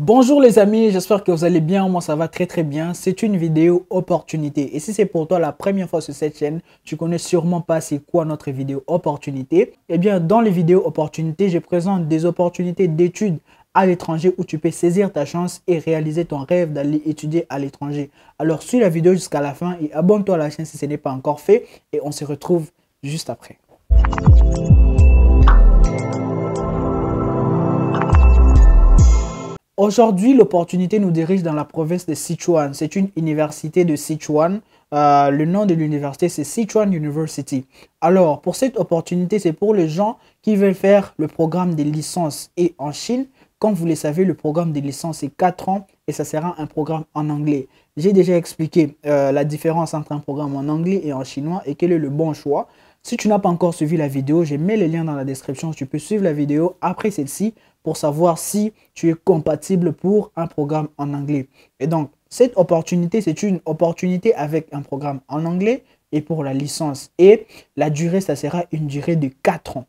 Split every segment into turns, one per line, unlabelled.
Bonjour les amis, j'espère que vous allez bien. Moi ça va très bien. C'est une vidéo opportunité. Et si c'est pour toi la première fois sur cette chaîne, tu connais sûrement pas c'est quoi notre vidéo opportunité. Eh bien dans les vidéos opportunités, je présente des opportunités d'études à l'étranger où tu peux saisir ta chance et réaliser ton rêve d'aller étudier à l'étranger. Alors suis la vidéo jusqu'à la fin et abonne-toi à la chaîne si ce n'est pas encore fait. Et on se retrouve juste après. Aujourd'hui, l'opportunité nous dirige dans la province de Sichuan. C'est une université de Sichuan. Le nom de l'université, c'est Sichuan University. Alors, pour cette opportunité, c'est pour les gens qui veulent faire le programme de licence. Et en Chine, comme vous le savez, le programme de licence est 4 ans et ça sera un programme en anglais. J'ai déjà expliqué la différence entre un programme en anglais et en chinois et quel est le bon choix. Si tu n'as pas encore suivi la vidéo, je mets le lien dans la description. Tu peux suivre la vidéo après celle-ci pour savoir si tu es compatible pour un programme en anglais. Et donc, cette opportunité, c'est une opportunité avec un programme en anglais et pour la licence. Et la durée, ça sera une durée de 4 ans.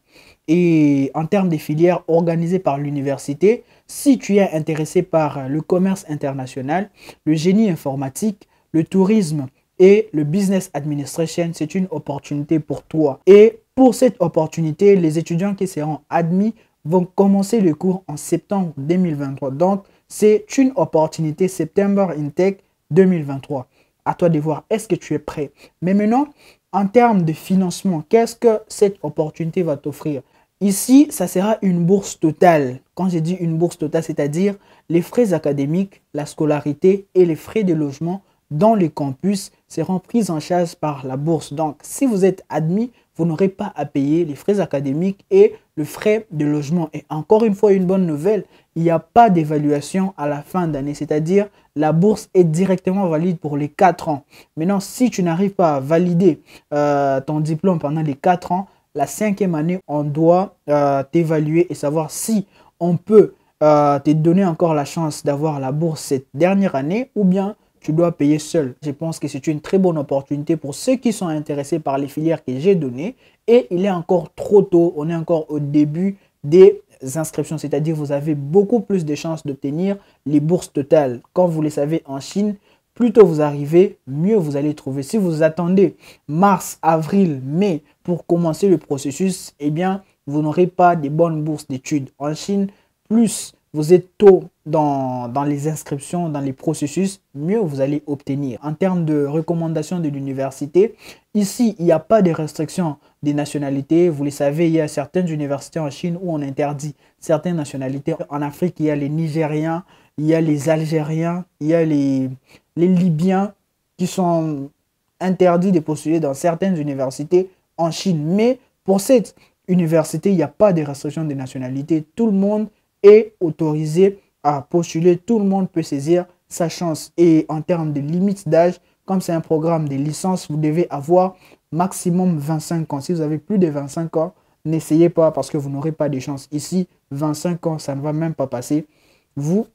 Et en termes de filières organisées par l'université, si tu es intéressé par le commerce international, le génie informatique, le tourisme et le business administration, c'est une opportunité pour toi. Et pour cette opportunité, les étudiants qui seront admis vont commencer le cours en septembre 2023. Donc, c'est une opportunité September Intake 2023. À toi de voir, est-ce que tu es prêt? Mais maintenant, en termes de financement, qu'est-ce que cette opportunité va t'offrir? Ici, ça sera une bourse totale. Quand je dis une bourse totale, c'est-à-dire les frais académiques, la scolarité et les frais de logement dans les campus seront pris en charge par la bourse. Donc, si vous êtes admis, vous n'aurez pas à payer les frais académiques et le frais de logement. Et encore une fois, une bonne nouvelle, il n'y a pas d'évaluation à la fin d'année. C'est-à-dire, la bourse est directement valide pour les 4 ans. Maintenant, si tu n'arrives pas à valider ton diplôme pendant les 4 ans, la 5e année, on doit t'évaluer et savoir si on peut te donner encore la chance d'avoir la bourse cette dernière année ou bien tu dois payer seul. Je pense que c'est une très bonne opportunité pour ceux qui sont intéressés par les filières que j'ai données. Et il est encore trop tôt, on est encore au début des inscriptions, c'est-à-dire vous avez beaucoup plus de chances d'obtenir les bourses totales. Comme vous le savez, en Chine, plus tôt vous arrivez, mieux vous allez trouver. Si vous attendez mars, avril, mai pour commencer le processus, eh bien, vous n'aurez pas de bonnes bourses d'études. En Chine, plus vous êtes tôt dans les inscriptions, dans les processus, mieux vous allez obtenir. En termes de recommandations de l'université, ici, il n'y a pas de restriction des nationalités. Vous le savez, il y a certaines universités en Chine où on interdit certaines nationalités. En Afrique, il y a les Nigériens, il y a les Algériens, il y a les Libyens qui sont interdits de postuler dans certaines universités en Chine. Mais pour cette université, il n'y a pas de restriction des nationalités. Tout le monde est autorisé à postuler, tout le monde peut saisir sa chance. Et en termes de limite d'âge, comme c'est un programme de licence, vous devez avoir maximum 25 ans. Si vous avez plus de 25 ans, n'essayez pas parce que vous n'aurez pas de chance. Ici, 25 ans, ça ne va même pas passer. Vous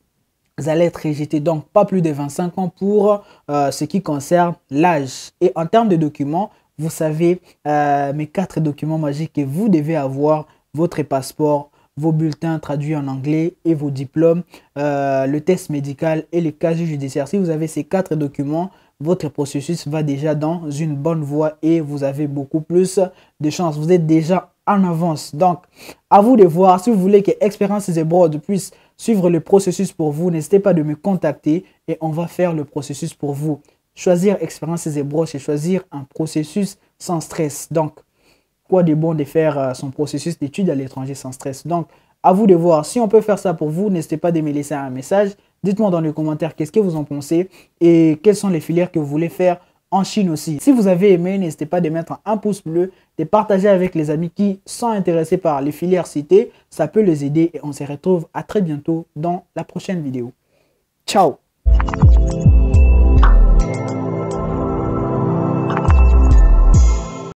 allez être rejeté. Donc, pas plus de 25 ans pour ce qui concerne l'âge. Et en termes de documents, vous savez, mes 4 documents magiques que vous devez avoir: votre passeport, vos bulletins traduits en anglais et vos diplômes, le test médical et le casier judiciaire. Si vous avez ces 4 documents, votre processus va déjà dans une bonne voie et vous avez beaucoup plus de chances. Vous êtes déjà en avance. Donc, à vous de voir. Si vous voulez que Experiences Abroad puisse suivre le processus pour vous, n'hésitez pas de me contacter et on va faire le processus pour vous. Choisir Experiences Abroad, c'est choisir un processus sans stress. Donc, quoi de bon de faire son processus d'études à l'étranger sans stress. Donc, à vous de voir. Si on peut faire ça pour vous, n'hésitez pas de me laisser un message. Dites-moi dans les commentaires qu'est-ce que vous en pensez et quelles sont les filières que vous voulez faire en Chine aussi. Si vous avez aimé, n'hésitez pas de mettre un pouce bleu, de partager avec les amis qui sont intéressés par les filières citées. Ça peut les aider et on se retrouve à très bientôt dans la prochaine vidéo. Ciao!